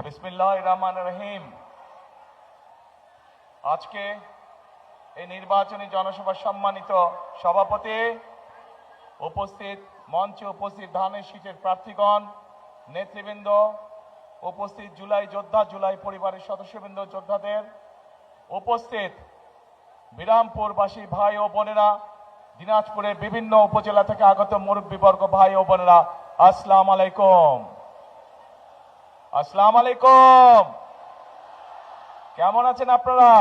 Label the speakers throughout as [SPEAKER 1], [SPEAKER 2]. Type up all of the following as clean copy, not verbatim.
[SPEAKER 1] বিসমিল্লাহির রহমানির রহিম। আজকে এই নির্বাচনী জনসভার সম্মানিত সভাপতি, উপস্থিত মঞ্চে উপস্থিত ধানের শীষের প্রার্থীগণ, নেতৃবৃন্দ, উপস্থিত জুলাই যোদ্ধা, জুলাই পরিবারের সদস্যবৃন্দ, যোদ্ধাদের, উপস্থিত বিরামপুরবাসী ভাই ও বোনেরা, দিনাজপুরের বিভিন্ন উপজেলা থেকে আগত মুরব্বীবর্গ ভাই ও বোনেরা, আসসালামু আলাইকুম। আসসালামু আলাইকুম। কেমন আছেন আপনারা?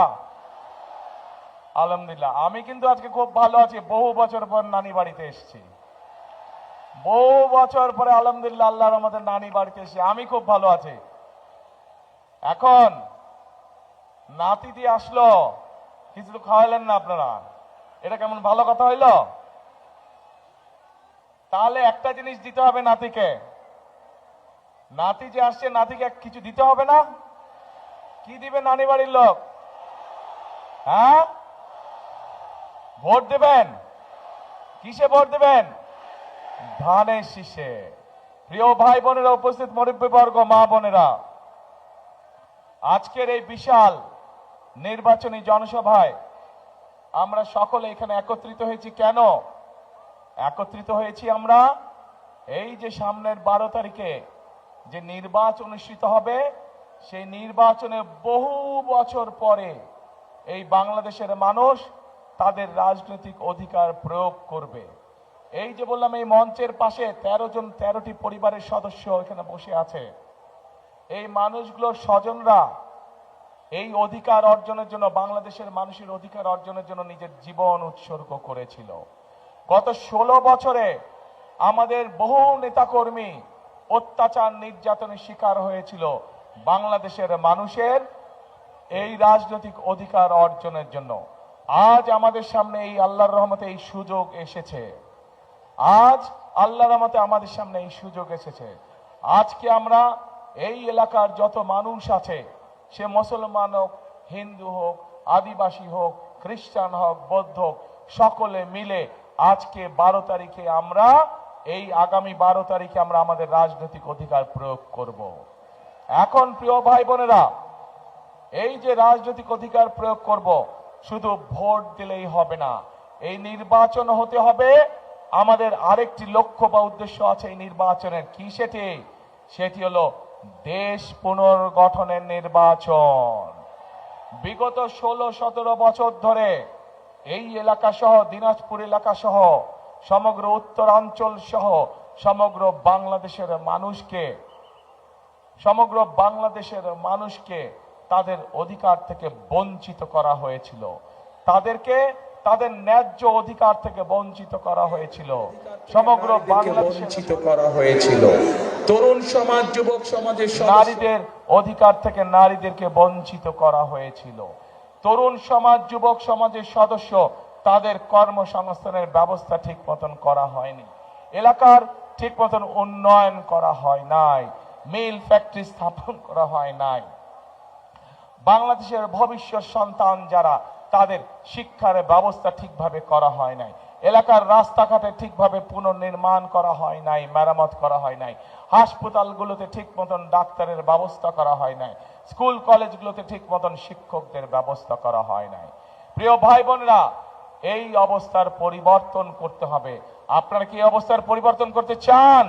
[SPEAKER 1] আলহামদুলিল্লাহ, আমি কিন্তু আজকে খুব ভালো আছি। বহু বছর পর নানি বাড়িতে এসেছি, বহু বছর পরে আলহামদুলিল্লাহ আল্লাহর আমাদের নানি বাড়িতে এসে আমি খুব ভালো আছি। এখন নাতিটি আসলো, কিছু তো খাওয়ালেন না আপনারা, এটা কেমন ভালো কথা হইল? তাহলে একটা জিনিস দিতে হবে নাতিকে। নাতি যে আসছে, নাতিকে কিছু দিতে হবে না? কি দিবে নানি বাড়ির লোক? হ্যাঁ, ভোট দেবেন। কিসে ভোট দেবেন? ধানের শীষে। প্রিয় ভাই বোনেরা, উপস্থিত মুরব্বীবর্গ, মা বোনেরা, আজকের এই বিশাল নির্বাচনী জনসভায় আমরা সকলে এখানে একত্রিত হয়েছি। কেন একত্রিত হয়েছি আমরা? এই যে সামনের 12 তারিখে যে নির্বাচন অনুষ্ঠিত হবে, সেই নির্বাচনে বহু বছর পরে এই বাংলাদেশের মানুষ তাদের রাজনৈতিক অধিকার প্রয়োগ করবে। এই যে বললাম, এই মঞ্চের পাশে 13টি পরিবারের সদস্য এখানে বসে আছে। এই মানুষগুলোর স্বজনরা এই অধিকার অর্জনের জন্য, বাংলাদেশের মানুষের অধিকার অর্জনের জন্য নিজের জীবন উৎসর্গ করেছিল। গত 16 বছরে আমাদের বহু নেতাকর্মী অত্যাচার নির্যাতনের শিকার হয়েছিল বাংলাদেশের মানুষের এই রাজনৈতিক অধিকার অর্জনের জন্য। আজ আমাদের সামনে এই আল্লাহর রহমতে এই সুযোগ এসেছে। আজ আল্লাহর রহমতে আমাদের সামনে এই সুযোগ এসেছে। আজকে আমরা এই এলাকার যত মানুষ আছে, সে মুসলমান হোক, হিন্দু হোক, আদিবাসী হোক, খ্রিস্টান হোক, বৌদ্ধ হোক, সকলে মিলে আজকে 12 তারিখে আমরা এই আগামী 12 তারিখে আমরা আমাদের রাজনৈতিক অধিকার প্রয়োগ করব। এখন প্রিয় ভাই বোনেরা, এই যে রাজনৈতিক অধিকার প্রয়োগ করব, শুধু ভোট দিলেই হবে না। এই নির্বাচন হতে হবে। আমাদের আরেকটি লক্ষ্য বা উদ্দেশ্য আছে এই নির্বাচনের। কি সেটি? সেটি হলো দেশ পুনর্গঠনের নির্বাচন। বিগত 16-17 বছর ধরে এই এলাকা সহ, দিনাজপুর এলাকা সহ, সমগ্র উত্তরাঞ্চল সহ সমগ্র বাংলাদেশের মানুষকে তাদের অধিকার থেকে বঞ্চিত করা হয়েছিল। তাদেরকে তাদের ন্যায্য অধিকার থেকে বঞ্চিত করা হয়েছিল। সমগ্র বাংলাদেশে বঞ্চিত করা হয়েছিল। তরুণ সমাজ, যুবক সমাজের নারীদের অধিকার থেকে নারীদেরকে বঞ্চিত করা হয়েছিল। তরুণ সমাজ, যুবক সমাজের সদস্য, তাদের কর্মসংস্থানের ব্যবস্থা ঠিক মতন করা হয়নি। এলাকার ঠিক মতন উন্নয়ন করা হয় নাই। মিল ফ্যাক্টরি স্থাপন করা হয় নাই। বাংলাদেশের ভবিষ্যৎ সন্তান যারা, তাদের শিক্ষার ব্যবস্থা ঠিকভাবে করা হয় নাই। এলাকার রাস্তাঘাটে ঠিকভাবে পুনর্নির্মাণ করা হয় নাই, মেরামত করা হয় নাই। হাসপাতালগুলোতে ঠিক মতন ডাক্তারের ব্যবস্থা করা হয় নাই। স্কুল কলেজগুলোতে ঠিক মতন শিক্ষকদের ব্যবস্থা করা হয় নাই। প্রিয় ভাই বোনেরা, এই অবস্থার পরিবর্তন করতে হবে। আপনারা কি অবস্থার পরিবর্তন করতে চান?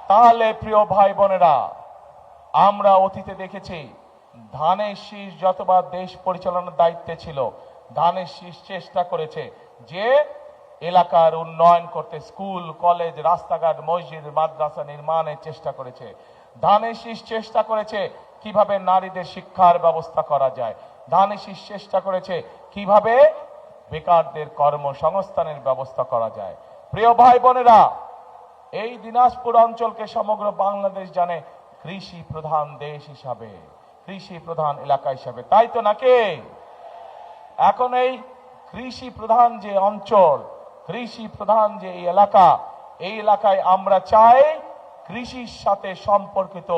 [SPEAKER 1] তাহলে প্রিয় ভাই বোনেরা, আমরা অতীতে দেখেছি ধানের শীষ যতবার দেশ পরিচালনার দায়িত্বে ছিল, ধানের শীষ চেষ্টা করেছে যে এলাকার উন্নয়ন করতে, স্কুল কলেজ, রাস্তাঘাট, মসজিদ, মাদ্রাসা নির্মাণের চেষ্টা করেছে। ধানের শীষ চেষ্টা করেছে কিভাবে নারীদের শিক্ষার ব্যবস্থা করা যায়। ধানের শীষ চেষ্টা করেছে কিভাবে বেকারদের কর্মসংস্থানের ব্যবস্থা করা যায়। প্রিয় ভাই বোনেরা, এই দিনাজপুর অঞ্চলকে সমগ্র বাংলাদেশ জানে কৃষি প্রধান দেশ হিসাবে, কৃষি প্রধান এলাকা হিসাবে, তাই তো নাকি? এখন এই কৃষি প্রধান যে অঞ্চল, কৃষি প্রধান যে এলাকা, এই এলাকায় আমরা চাই কৃষির সাথে সম্পর্কিত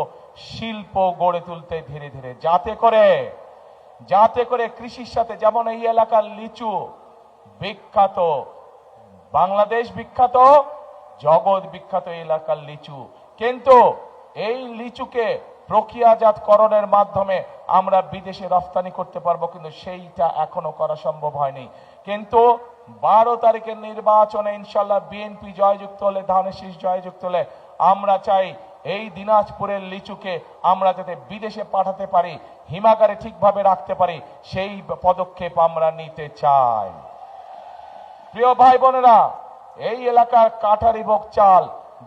[SPEAKER 1] শিল্প গড়ে তুলতে ধীরে ধীরে, যাতে করে কৃষির সাথে, যেমন এই এলাকার লিচু বিখ্যাত, বাংলাদেশ বিখ্যাত, জগৎ বিখ্যাত এলাকার লিচু, কিন্তু এই লিচুকে প্রক্রিয়াজাতকরণের মাধ্যমে আমরা বিদেশে রফতানি করতে পারবো, কিন্তু সেইটা এখনো করা সম্ভব হয়নি। কিন্তু 12 তারিখের নির্বাচনে ইনশাল্লাহ বিএনপি জয়যুক্ত হলে, ধানের শীষ জয়যুক্ত হলে আমরা চাই এই দিনাজপুরের লিচুকে আমরা যাতে বিদেশে পাঠাতে পারি, হিমাগারে ঠিকভাবে রাখতে পারি, সেই পদক্ষেপ আমরা নিতে চাই। প্রিয় ভাই বোনেরা, এই এলাকার কাঠারিভোগ চাল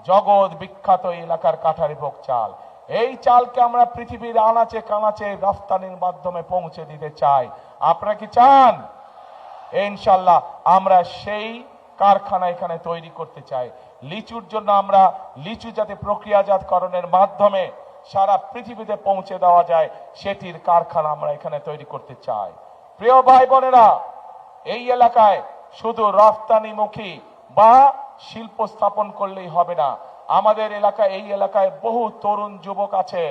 [SPEAKER 1] জগৎ বিখ্যাত, এই এলাকার কাঠারিভোগ চাল, এই চালকে আমরা পৃথিবীর আনাচে কানাচে রফতানির মাধ্যমে পৌঁছে দিতে চাই। আপনারা কি চান? ইনশাল্লাহ আমরা সেই কারখানা এখানে তৈরি করতে চাই। লিচুর জন্য আমরা লিচু যাতে প্রক্রিয়াজাতকরণের মাধ্যমে সারা পৃথিবীতে পৌঁছে দেওয়া যায়, সেটির কারখানা আমরা এখানে তৈরি করতে চাই। প্রিয় ভাই বোনেরা, এই এলাকায় শুধু রফতানিমুখী বা শিল্প স্থাপন করলেই হবে না। আমাদের এলাকায়, এই এলাকায় বহু তরুণ যুবক আছে,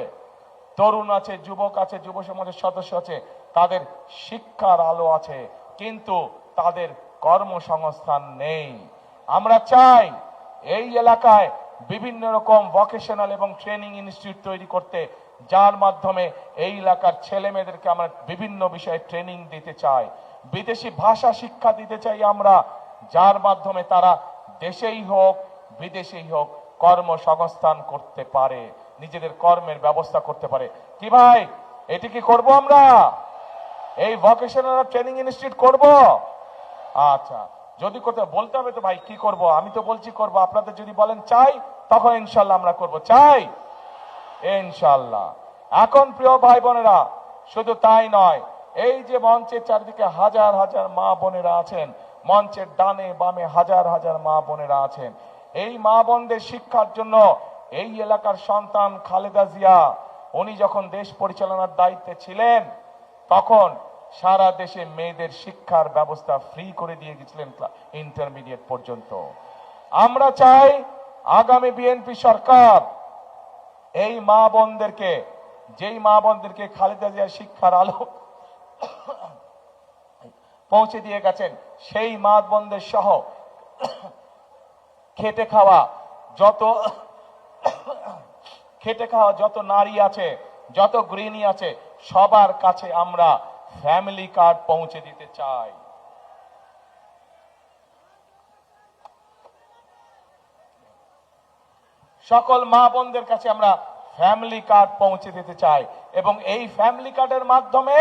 [SPEAKER 1] যুবক আছে, যুব সমাজের সদস্য আছে, তাদের শিক্ষার আলো আছে, কিন্তু তাদের কর্মসংস্থান নেই। আমরা চাই এই এলাকায় বিভিন্ন রকম ভোকেশনাল এবং ট্রেনিং ইনস্টিটিউট তৈরি করতে, যার মাধ্যমে এই এলাকার ছেলে মেয়েদেরকে আমরা বিভিন্ন বিষয়ে ট্রেনিং দিতে চাই। বিদেশি ভাষা শিক্ষা দিতে চাই আমরা, যার মাধ্যমে তারা দেশেই হোক বিদেশেই হোক কর্মসংস্থান করতে পারে, নিজেদের কর্মের ব্যবস্থা করতে পারে। কি ভাই, এটি কি করব আমরা? এই ভোকেশনাল ট্রেনিং ইনস্টিটিউট করব? আচ্ছা, যদি করতে বলতে হবে তো ভাই কি করব? আমি তো বলছি করব, আপনাদের যদি বলেন চাই, তখন ইনশাল্লাহ আমরা করব। চাই ইনশাল্লাহ। এখন প্রিয় ভাই বোনেরা, শুধু তাই নয়, এই যে মঞ্চের চারিদিকে হাজার হাজার মা বোনেরা আছেন, মঞ্চের ডানে বামে হাজার হাজার মা বোনেরা আছেন, এই মা বোনদের শিক্ষার জন্য এই এলাকার সন্তান খালেদা জিয়া, উনি যখন দেশ পরিচালনার দায়িত্বে ছিলেন, তখন সারা দেশে মেয়েদের শিক্ষার ব্যবস্থা ফ্রি করে দিয়ে গেছিলেন ইন্টারমিডিয়েট পর্যন্ত। আমরা চাই আগামী বিএনপি সরকার এই মা বোনদেরকে, যেই মা বোনদেরকে খালেদা জিয়া শিক্ষার আলো পৌঁছে দিয়ে গেছেন, সেই মা বোনদের সহ খেটে খাওয়া যত নারী আছে, যত গৃহিণী আছে, সবার কাছে আমরা ফ্যামিলি কার্ড পৌঁছে দিতে চাই। সকল মা বোনদের কাছে আমরা ফ্যামিলি কার্ড পৌঁছে দিতে চাই, এবং এই ফ্যামিলি কার্ডের মাধ্যমে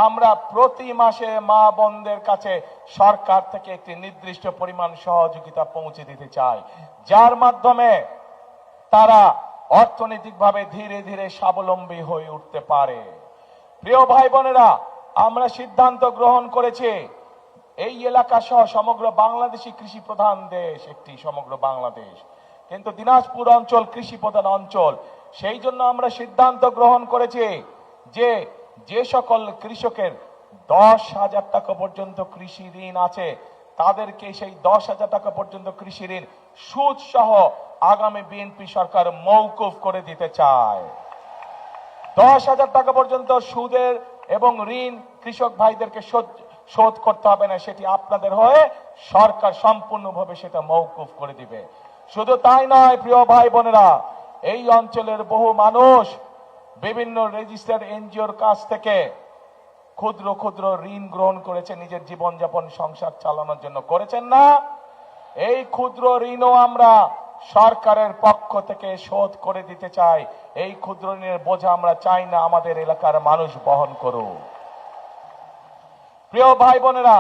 [SPEAKER 1] আমরা প্রতি মাসে মা বোনদের কাছে সরকার থেকে একটি নির্দিষ্ট পরিমাণ সহযোগিতা পৌঁছে দিতে চাই, যার মাধ্যমে তারা অর্থনৈতিকভাবে ধীরে ধীরে স্বাবলম্বী হয়ে উঠতে পারে। প্রিয় ভাই বোনেরা, আমরা সিদ্ধান্ত গ্রহণ করেছি এই এলাকা সহ সমগ্র বাংলাদেশী কৃষি প্রধান দেশ, একটি সমগ্র বাংলাদেশ, কিন্তু দিনাজপুর অঞ্চল কৃষি প্রধান অঞ্চল। সেই জন্য আমরা সিদ্ধান্ত গ্রহণ করেছি যে যে সকল কৃষকের 10,000 টাকা পর্যন্ত কৃষি ঋণ আছে, তাদেরকে সেই 10,000 টাকা পর্যন্ত কৃষি ঋণ সুদ সহ আগামী বিএনপি সরকার মওকুফ করে দিতে চায়। 10,000 টাকা পর্যন্ত সুদের এবং ঋণ কৃষক ভাইদেরকে শোধ করতে হবে না, সেটি আপনাদের হয়ে সরকার সম্পূর্ণভাবে সেটা মওকুফ করে দিবে। শুধু তাই নয় প্রিয় ভাই বোনেরা, এই অঞ্চলের বহু মানুষ বিভিন্ন রেজিস্টার্ড এনজিওর কাছ থেকে ক্ষুদ্র ক্ষুদ্র ঋণ গ্রহণ করেছে নিজের জীবনযাপন সংসার চালানোর জন্য, করেছেন না? এই ক্ষুদ্র ঋণও আমরা সরকারের পক্ষ থেকে শোধ করে দিতে চাই। এই ক্ষুদ্র ঋণের বোঝা আমরা চাই না আমাদের এলাকার মানুষ বহন করুক। প্রিয় ভাই বোনেরা,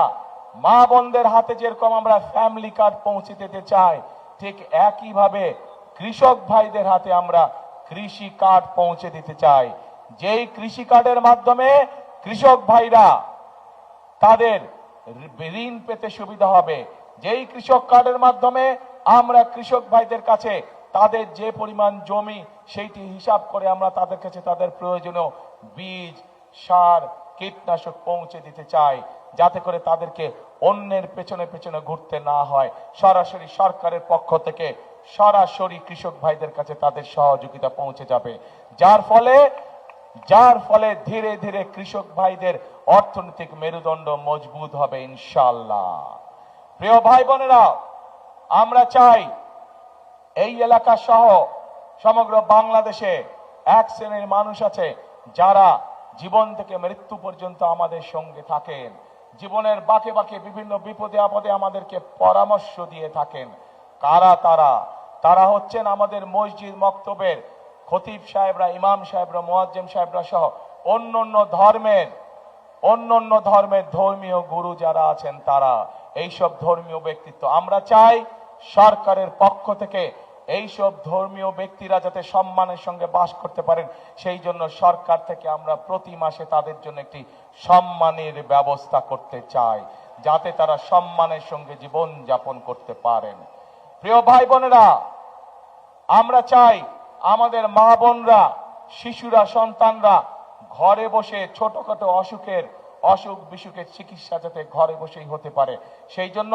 [SPEAKER 1] মা বোনদের হাতে যেরকম আমরা ফ্যামিলি কার্ড পৌঁছে দিতে চাই, ঠিক একইভাবে কৃষক ভাইদের হাতে আমরা কৃষি কার্ড পৌঁছে দিতে চাই, যেই কৃষি কার্ডের মাধ্যমে কৃষক ভাইরা তাদের ঋণ পেতে সুবিধা হবে। যেই কৃষক কার্ডের মাধ্যমে আমরা কৃষক ভাইদের কাছে তাদের যে পরিমাণ জমি, সেইটি হিসাব করে আমরা তাদের কাছে তাদের প্রয়োজনীয় বীজ, সার, কীটনাশক পৌঁছে দিতে চাই, যাতে করে তাদেরকে অন্যের পেছনে পেছনে ঘুরতে না হয়। সরাসরি সরকারের পক্ষ থেকে সরাসরি কৃষক ভাইদের কাছে তাদের সহযোগিতা পৌঁছে যাবে, যার ফলে ধীরে ধীরে কৃষক ভাইদের অর্থনৈতিক মেরুদণ্ড মজবুত হবে ইনশাআল্লাহ। প্রিয় ভাই বোনেরা, আমরা চাই এই এলাকা সহ সমগ্র বাংলাদেশে এক শ্রেণীর মানুষ আছে যারা জীবন থেকে মৃত্যু পর্যন্ত আমাদের সঙ্গে থাকেন, জীবনের বাঁকে বাঁকে বিভিন্ন বিপদে আপদে আমাদেরকে পরামর্শ দিয়ে থাকেন। কারা তারা? তারা হচ্ছেন আমাদের মসজিদ মক্তবের খতিব সাহেবরা, ইমাম সাহেবরা, মুয়াজ্জিম সাহেবরা সহ অন্যান্য ধর্মের ধর্মীয় গুরু যারা আছেন তারা, এইসব ধর্মীয় ব্যক্তিত্ব। আমরা চাই সরকারের পক্ষ থেকে এইসব ধর্মীয় ব্যক্তিরা যাতে সম্মানের সঙ্গে বাস করতে পারেন, সেই জন্য সরকার থেকে আমরা প্রতি মাসে তাদের জন্য একটি সম্মানের ব্যবস্থা করতে চাই, যাতে তারা সম্মানের সঙ্গে জীবন যাপন করতে পারেন। প্রিয় ভাই বোনেরা, আমরা চাই আমাদের মা বোনরা, শিশুরা, সন্তানরা ঘরে বসে ছোটখাটো অসুখ বিসুখের চিকিৎসা যাতে ঘরে বসেই হতে পারে, সেই জন্য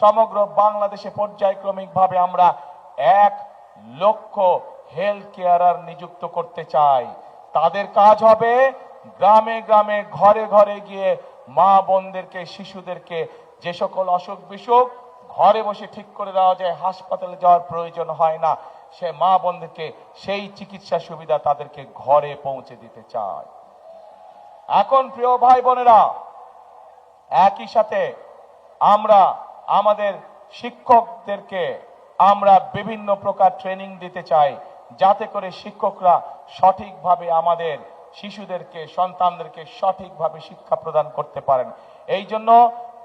[SPEAKER 1] সমগ্র বাংলাদেশে পর্যায়ক্রমিকভাবে আমরা 1 লক্ষ হেলথ কেয়ারার নিযুক্ত করতে চাই। তাদের কাজ হবে গ্রামে গ্রামে ঘরে ঘরে গিয়ে মা বোনদেরকে, শিশুদেরকে যে সকল অসুখ বিসুখ ঘরে বসে ঠিক করে দেওয়া যায়, হাসপাতালে যাওয়ার প্রয়োজন হয় না, সে মা বোনদেরকে সেই চিকিৎসা সুবিধা তাদেরকে ঘরে পৌঁছে দিতে চায়। এখন প্রিয় ভাই বোনেরা, একই সাথে আমরা আমাদের শিক্ষকদেরকে আমরা বিভিন্ন প্রকার ট্রেনিং দিতে চাই, যাতে করে শিক্ষকরা সঠিকভাবে আমাদের শিশুদেরকে, সন্তানদেরকে সঠিকভাবে শিক্ষা প্রদান করতে পারেন। এই জন্য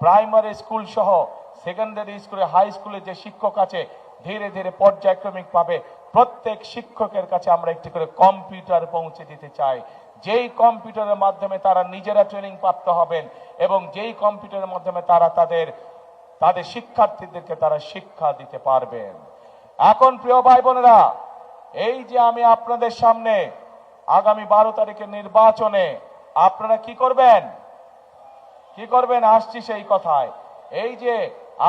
[SPEAKER 1] প্রাইমারি স্কুল সহ সেকেন্ডারি স্কুলে, হাই স্কুলে যে শিক্ষক আছে, ধীরে ধীরে পর্যায়ক্রমিকভাবে প্রত্যেক শিক্ষকের কাছে আমরা একটি করে কম্পিউটার পৌঁছে দিতে চাই, যেই কম্পিউটারের মাধ্যমে তারা নিজেরা ট্রেনিং প্রাপ্ত হবেন এবং যেই কম্পিউটারের মাধ্যমে তারা তাদের শিক্ষার্থীদেরকে তারা শিক্ষা দিতে পারবেন। এখন প্রিয় ভাই বোনেরা, এই যে আমি আপনাদের সামনে আগামী 12 তারিখের নির্বাচনে আপনারা কি করবেন আসছি সেই কথায়। এই যে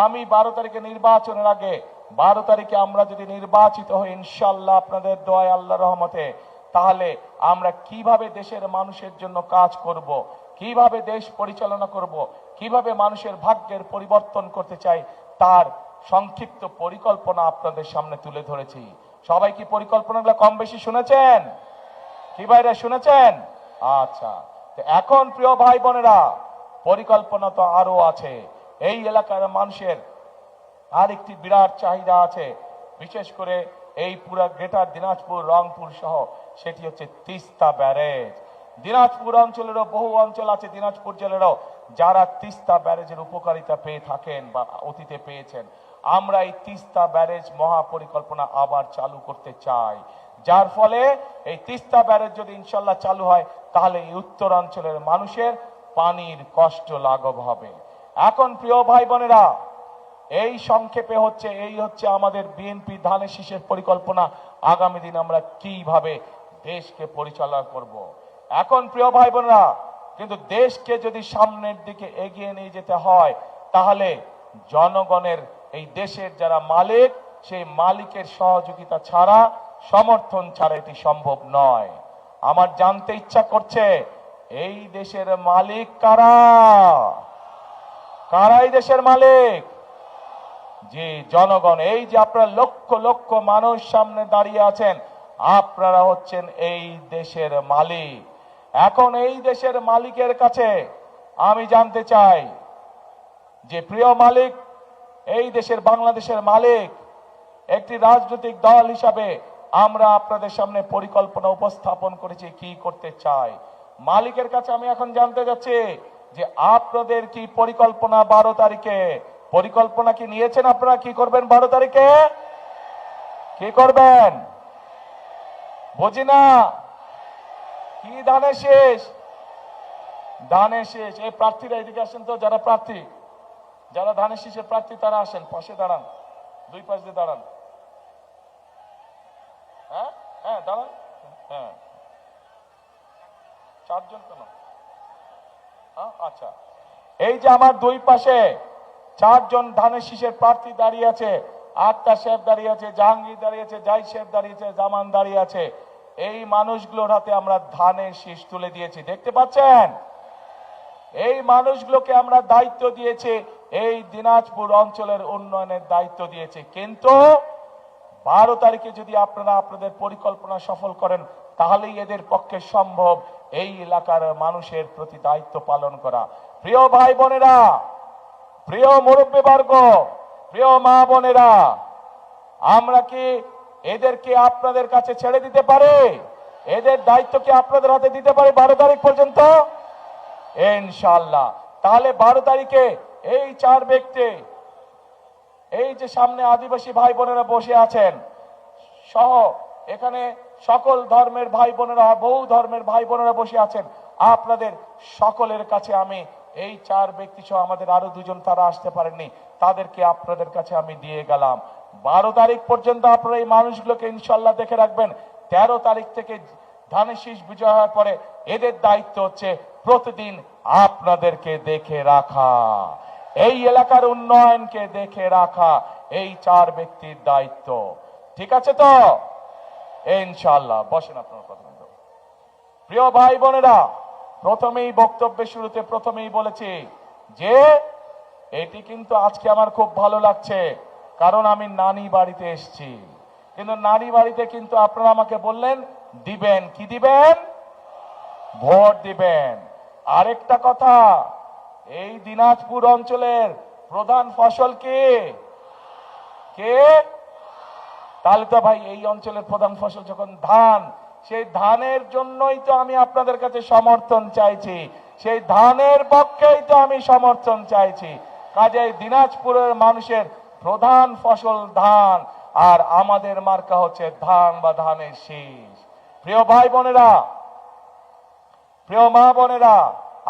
[SPEAKER 1] আমি 12 তারিখে নির্বাচনের আগে 12 তারিখে আমরা যদি নির্বাচিত হই ইনশাআল্লাহ আপনাদের দোয়ায়, আল্লাহর রহমতে, তাহলে আমরা কিভাবে দেশের মানুষের জন্য কাজ করব, কিভাবে দেশ পরিচালনা করব, কিভাবে মানুষের ভাগ্যের পরিবর্তন করতে চাই, তার সংক্ষিপ্ত পরিকল্পনা আপনাদের সামনে তুলে ধরেছি। সবাই কি পরিকল্পনাগুলো কম বেশি শুনেছেন? কি ভাইরা শুনেছেন? আচ্ছা, এখন প্রিয় ভাই বোনেরা, পরিকল্পনা তো আরো আছে। এই এলাকার মানুষের আরেকটি বিরাট চাহিদা আছে, বিশেষ করে এই পুরা গ্রেটার দিনাজপুর, রংপুর সহ, সেটি হচ্ছে তিস্তা ব্যারেজ। দিনাজপুর অঞ্চলেরও বহু অঞ্চল আছে, দিনাজপুর জেলারও, যারা তিস্তা ব্যারেজের উপকারিতা পেয়ে থাকেন বা অতীতে পেয়েছেন। আমরা এই তিস্তা ব্যারেজ মহাপরিকল্পনা আবার চালু করতে চাই, যার ফলে এই তিস্তা ব্যারেজ যদি ইনশাল্লাহ চালু হয়, তাহলে এই উত্তরাঞ্চলের মানুষের পানির কষ্ট লাঘব হবে। এখন প্রিয় ভাই বোনেরা, এই সংক্ষেপে এই হচ্ছে আমাদের বিএনপি ধানের শীষের পরিকল্পনা। আগামী দিন আমরা কিভাবে দেশকে পরিচালনা করব। এখন প্রিয় ভাই বোনেরা, কিন্তু দেশকে যদি সামনের দিকে এগিয়ে নিয়ে যেতে হয়, তাহলে জনগণের, এই দেশের যারা মালিক, সেই মালিকের সহযোগিতা ছাড়া, সমর্থন ছাড়া এটি সম্ভব নয়। আমার জানতে ইচ্ছা করছে, এই দেশের মালিক কারা? এই দেশের মালিক? যে জনগণ। এই যে আপনারা লক্ষ লক্ষ মানুষ সামনে দাঁড়িয়ে আছেন, আপনারা হচ্ছেন এই দেশের মালিক। এখন এই দেশের মালিকের কাছে আমি জানতে চাই যে, প্রিয় মালিক, এই দেশের বাংলাদেশের মালিক, একটি রাজনৈতিক দল হিসাবে আমরা আপনাদের সামনে পরিকল্পনা উপস্থাপন করেছি কি করতে চাই। মালিকের কাছে আমি এখন জানতে যাচ্ছি যে আপনাদের কি পরিকল্পনা 12 তারিখে? পরিকল্পনা কি নিয়েছেন? আপনারা কি করবেন 12 তারিখে? কি করবেন বুঝি না। কি ধানের শেষ? ধানের শেষ। এই প্রার্থীরা এদিকে আসেন তো, যারা প্রার্থী, যারা ধানের শীষের প্রার্থী তারা আসেন, পাশে দাঁড়ান, দুই পাশ দিয়ে দাঁড়ান। হ্যাঁ হ্যাঁ দাঁড়ান। হ্যাঁ, 4 জন কেন? আচ্ছা, এই যে আমার দুই পাশে 4 জন ধানের শীষের প্রার্থী দাঁড়িয়ে আছে। আক্তার সাহেব দাঁড়িয়ে আছে, জাহাঙ্গীর দাঁড়িয়ে আছে, জাহিদ সাহেব দাঁড়িয়ে আছে, জামান দাঁড়িয়ে আছে। এই মানুষগুলোর হাতে আমরা ধানের শীষ তুলে দিয়েছি, দেখতে পাচ্ছেন? এই মানুষগুলোকে আমরা দায়িত্ব দিয়েছি, এই দিনাজপুর অঞ্চলের উন্নয়নের দায়িত্ব দিয়েছি। কিন্তু 12 তারিখে যদি আপনারা আপনাদের পরিকল্পনা সফল করেন, তাহলেই এদের পক্ষে সম্ভব এই এলাকার মানুষের প্রতি দায়িত্ব পালন করা। প্রিয় ভাই বোনেরা, প্রিয় মুরব্বীবর্গ, প্রিয় মা বোনেরা, আমরা কি এদেরকে আপনাদের কাছে ছেড়ে দিতে পারি? এদের দায়িত্ব কি আপনাদের হাতে দিতে পারি 12 তারিখ পর্যন্ত? ইনশাআল্লাহ। তাহলে 12 তারিখে এই 4 ব্যক্তি, এই যে সামনে আদিবাসী ভাই বোনেরা বসে আছেন সহ এখানে সকল ধর্মের ভাই বোনেরা, বহু ধর্মের ভাই বোনেরা বসে আছেন, আপনাদের সকলের কাছে আমি এই 4 ব্যক্তি সহ আমাদের আরো 2 জন তারা আসতে পারেননি, তাদেরকে আপনাদের কাছে আমি দিয়ে গেলাম। 12 তারিখ পর্যন্ত আপনারা এই মানুষগুলোকে ইনশাআল্লাহ দেখে রাখবেন। 13 তারিখ থেকে ধানের শীষ বিজয় হওয়ার পরে এদের দায়িত্ব হচ্ছে প্রতিদিন আপনাদেরকে দেখে রাখা, এই এলাকার উন্নয়নকে দেখে রাখা, এই 4 ব্যক্তির দায়িত্ব। ঠিক আছে তো? ইনশাআল্লাহ। বসেন আপনার কথা। প্রিয় ভাই বোনেরা, প্রথমেই বক্তব্যের শুরুতে প্রথমেই বলেছি যে এটি কিন্তু আজকে আমার খুব ভালো লাগছে, কারণ আমি নানি বাড়িতে এসেছি। কিন্তু নানি বাড়িতে কিন্তু আপনারা আমাকে বললেন দিবেন, কি দিবেন? ভোট দিবেন। আরেকটা কথা, এই দিনাজপুর অঞ্চলের প্রধান ফসল কি? কে? তাহলে তো ভাই এই অঞ্চলের প্রধান ফসল যখন ধান, সেই ধানের জন্যই তো আমি আপনাদের কাছে সমর্থন চাইছি, সেই ধানের পক্ষেই তো আমি সমর্থন চাইছি। কাজেই দিনাজপুরের মানুষের প্রধান ফসল ধান, আর আমাদের মার্কা হচ্ছে ধান বা ধানের শীষ। প্রিয় ভাই বোনেরা, প্রিয় মা বোনেরা,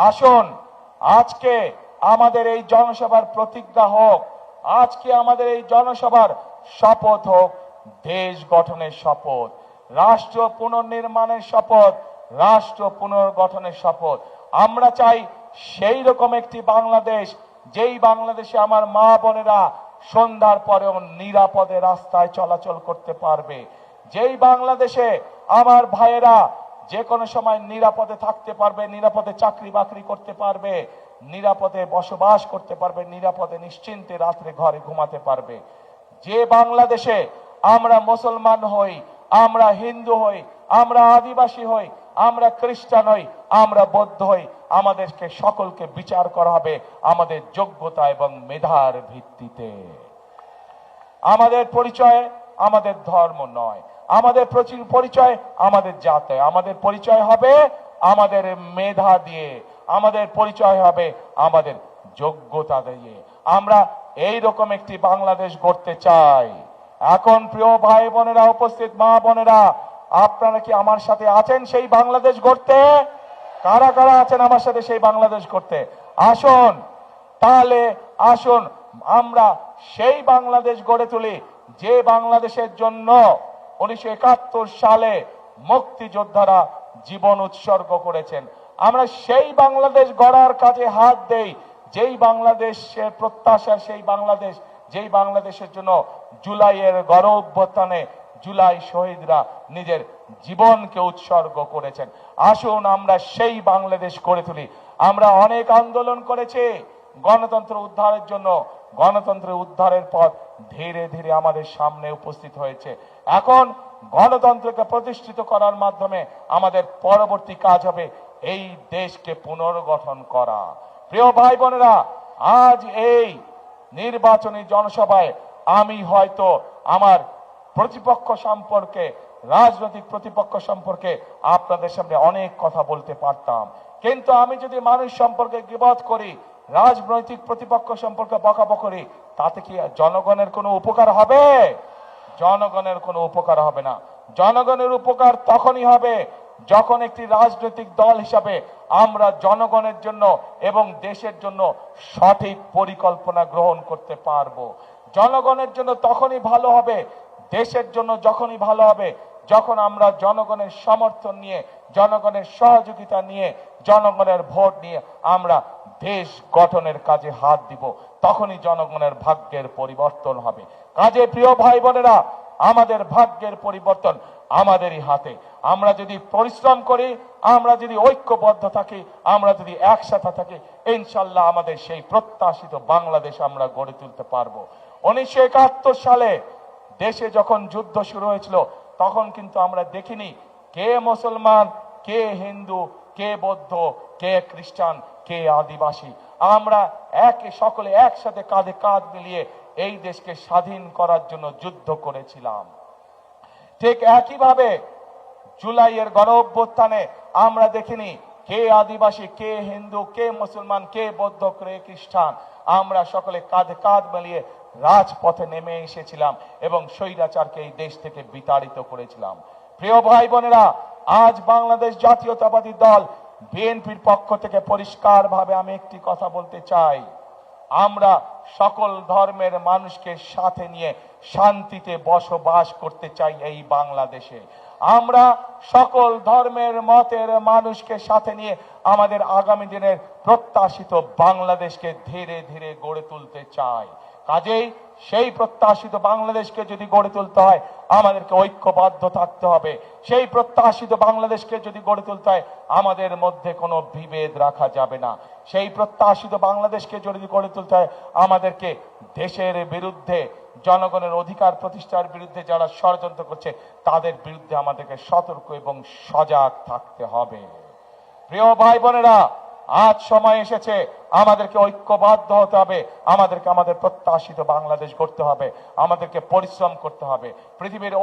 [SPEAKER 1] আসুন আজকে আমাদের এই জনসভার প্রতিজ্ঞা হোক, আজকে আমাদের এই জনসভার শপথ হোক দেশ গঠনের শপথ, রাষ্ট্র পুনর্নির্মাণের শপথ, রাষ্ট্র পুনর্গঠনের শপথ। আমরা চাই সেই রকম একটি বাংলাদেশ, যেই বাংলাদেশে আমার মা বোনেরা সন্ধ্যার পরেও নিরাপদে রাস্তায় চলাচল করতে পারবে, যেই বাংলাদেশে আমার ভাইয়েরা যে কোনো সময় নিরাপদে থাকতে পারবে, নিরাপদে চাকরি বাকরি করতে পারবে, নিরাপদে বসবাস করতে পারবে, নিরাপদে নিশ্চিন্তে রাত্রে ঘরে ঘুমাতে পারবে। যে বাংলাদেশে আমরা মুসলমান হই, আমরা হিন্দু হই, আমরা আদিবাসী হই, আমরা খ্রিস্টান হই, আমরা বৌদ্ধ হই, আমাদেরকে সকলকে বিচার করা হবে আমাদের যোগ্যতা এবং মেধার ভিত্তিতে। আমাদের পরিচয় আমাদের ধর্ম নয়, আমাদের পরিচয় আমাদের জাতে, আমাদের পরিচয় হবে আমাদের মেধা দিয়ে, আমাদের পরিচয় হবে আমাদের যোগ্যতা দিয়ে। আমরা এই রকম একটি বাংলাদেশ গড়তে চাই। এখন প্রিয় ভাই বোনেরা, উপস্থিত মা বোনেরা, আপনারা কি আমার সাথে আছেন সেই বাংলাদেশ গড়তে? কারা কারা আছেন আমার সাথে সেই বাংলাদেশ গড়তে? আসুন তাহলে, আসুন আমরা সেই বাংলাদেশ গড়ে তুলি যে বাংলাদেশের জন্য 1971 সালে মুক্তিযোদ্ধারা জীবন উৎসর্গ করেছেন। আমরা সেই বাংলাদেশ গড়ার কাজে হাত দেই, যেই বাংলাদেশের প্রত্যাশার সেই বাংলাদেশ, যেই বাংলাদেশের জন্য জুলাইয়ের গণ অভ্যুত্থানে জুলাই শহীদরা নিজের জীবনকে উৎসর্গ করেছেন। আসুন আমরা সেই বাংলাদেশ গড়ে তুলি। আমরা অনেক আন্দোলন করেছি গণতন্ত্র উদ্ধারের জন্য, গণতন্ত্রের উদ্ধারের পথ ধীরে ধীরে আমাদের সামনে উপস্থিত হয়েছে। এখন গণতন্ত্রকে প্রতিষ্ঠিত করার মাধ্যমে আমাদের পরবর্তী কাজ হবে এই দেশকে পুনর্গঠন করা। প্রিয় ভাই বোনেরা, আজ এই নির্বাচনী জনসভায় আমি হয়তো আমার প্রতিপক্ষ সম্পর্কে, রাজনৈতিক প্রতিপক্ষ সম্পর্কে আপনাদের সামনে অনেক কথা বলতে পারতাম, কিন্তু আমি যদি মানুষ সম্পর্কে গীবত করি, রাজনৈতিক প্রতিপক্ষ সম্পর্কে বকাবকি করি, তাতে কি জনগণের কোনো উপকার হবে? জনগণের কোনো উপকার হবে না। জনগণের উপকার তখনই হবে যখন একটি রাজনৈতিক দল হিসাবে আমরা জনগণের জন্য এবং দেশের জন্য সঠিক পরিকল্পনা গ্রহণ করতে পারবো। জনগণের জন্য তখনই ভালো হবে, দেশের জন্য যখনই ভালো হবে যখন আমরা জনগণের সমর্থন নিয়ে, জনগণের সহযোগিতা নিয়ে, জনগণের ভোট নিয়ে আমরা দেশ গঠনের কাজে হাত দিব, তখনই জনগণের ভাগ্যের পরিবর্তন হবে। কাজে প্রিয় ভাই বোনেরা, আমাদের ভাগ্যের পরিবর্তন আমাদেরই হাতে। আমরা যদি পরিশ্রম করি, আমরা যদি ঐক্যবদ্ধ থাকি, আমরা যদি একসাথে থাকি, ইনশাল্লাহ আমাদের সেই প্রত্যাশিত বাংলাদেশ আমরা গড়ে তুলতে পারবো। 1971 সালে দেশে যখন যুদ্ধ শুরু হয়েছিল তখন কিন্তু আমরা দেখিনি কে মুসলমান, কে হিন্দু, কে বৌদ্ধ, কে খ্রিস্টান, কে আদিবাসী। আমরা সকলে একসাথে কাঁধে কাঁধ মিলিয়ে এই দেশকে স্বাধীন করার জন্য যুদ্ধ করেছিলাম। ঠিক একইভাবে জুলাইয়ের গণ অভ্যুত্থানে আমরা দেখিনি কে আদিবাসী, কে হিন্দু, কে মুসলমান, কে বৌদ্ধ, কে খ্রিস্টান। আমরা সকলে কাঁধে কাঁধ মিলিয়ে রাজপথে নেমে এসেছিলাম এবং স্বৈরাচারকে এই দেশ থেকে বিতাড়িত করেছিলাম। প্রিয় ভাই বোনেরা, আজ বাংলাদেশ জাতীয়তাবাদী দল বিএনপির পক্ষ থেকে পরিষ্কার ভাবে আমি একটি কথা বলতে চাই, আমরা সকল ধর্মের মানুষকে সাথে নিয়ে শান্তিতে বসবাস করতে চাই এই বাংলাদেশে। আমরা সকল ধর্মের মতের মানুষকে সাথে নিয়ে আমাদের আগামী দিনের প্রত্যাশিত বাংলাদেশকে ধীরে ধীরে গড়ে তুলতে চাই। কাজেই সেই প্রত্যাশিত বাংলাদেশকে যদি গড়ে তুলতে হয় আমাদেরকে ঐক্যবদ্ধ থাকতে হবে। সেই প্রত্যাশিত বাংলাদেশকে যদি গড়ে তুলতে হয় আমাদের মধ্যে কোনো বিভেদ রাখা যাবে না। সেই প্রত্যাশিত বাংলাদেশকে যদি গড়ে তুলতে হয় আমাদেরকে দেশের বিরুদ্ধে, জনগণের অধিকার প্রতিষ্ঠার বিরুদ্ধে যারা ষড়যন্ত্র করছে তাদের বিরুদ্ধে আমাদেরকে সতর্ক এবং সজাগ থাকতে হবে। প্রিয় ভাই বোনেরা, আজ সময় এসেছে আমাদেরকে ঐক্যবদ্ধ হতে হবে, আমাদেরকে আমাদের প্রত্যাশিত বাংলাদেশ গড়তে হবে, আমাদেরকে পরিশ্রম করতে হবে। পৃথিবীর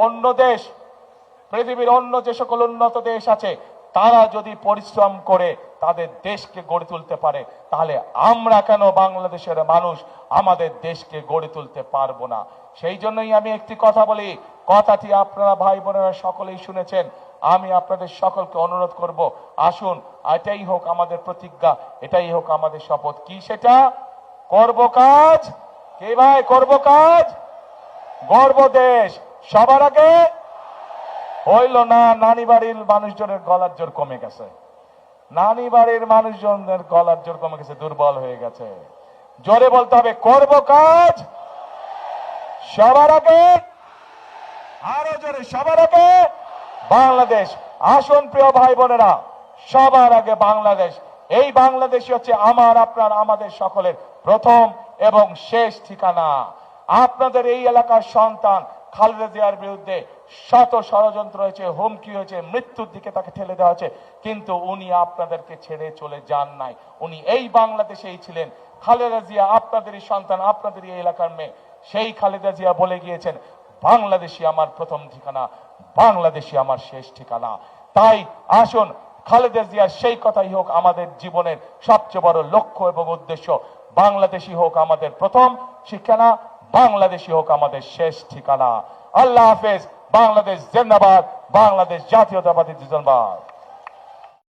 [SPEAKER 1] অন্য যে সকল উন্নত দেশ আছে তারা যদি পরিশ্রম করে তাদের দেশকে গড়ে তুলতে পারে তাহলে আমরা কেন বাংলাদেশের মানুষ আমাদের দেশকে গড়ে তুলতে পারবো না? সেই জন্যই আমি একটি কথা বলি, কথাটি আপনারা ভাই বোনেরা সকলেই শুনেছেন। আমি আপনাদের সকলকে অনুরোধ করব, আসুন এটাই হোক আমাদের প্রতিজ্ঞা, এটাই হোক আমাদের শপথ। কি সেটা? করব কাজ। কে ভাই করব কাজ? গর্ব দেশ। সবার আগে হইল না নানি বাড়ির মানুষজনের গলার জোর কমে গেছে, নানি বাড়ির মানুষজনের গলার জোর কমে গেছে, দুর্বল হয়ে গেছে। জোরে বলতে হবে করব কাজ সবার আগে, আরো জোরে সবার আগে বাংলাদেশ। আসুন প্রিয় ভাই বোনেরা, সবার আগে বাংলাদেশ। এই বাংলাদেশই হচ্ছে আমার, আপনার, আমাদের সকলের প্রথম এবং শেষ ঠিকানা। আপনাদের এই এলাকার সন্তান খালেদা জিয়ার বিরুদ্ধে শত ষড়যন্ত্র হয়েছে, হুমকি হয়েছে, মৃত্যুর দিকে তাকে ঠেলে দেওয়া হয়েছে, কিন্তু উনি আপনাদেরকে ছেড়ে চলে যান নাই। উনি এই বাংলাদেশেই ছিলেন। খালেদা জিয়া আপনাদেরই সন্তান, আপনাদেরই এই এলাকার মেয়ে। সেই খালেদা জিয়া বলে গিয়েছেন বাংলাদেশই আমার প্রথম ঠিকানা, বাংলাদেশই আমার শেষ ঠিকানা। তাই আসুন খালেদা জিয়ার সেই কথাই হোক আমাদের জীবনের সবচেয়ে বড় লক্ষ্য এবং উদ্দেশ্য। বাংলাদেশই হোক আমাদের প্রথম ঠিকানা, বাংলাদেশই হোক আমাদের শেষ ঠিকানা। আল্লাহ হাফেজ। বাংলাদেশ জিন্দাবাদ। বাংলাদেশ জাতীয়তাবাদী জিন্দাবাদ।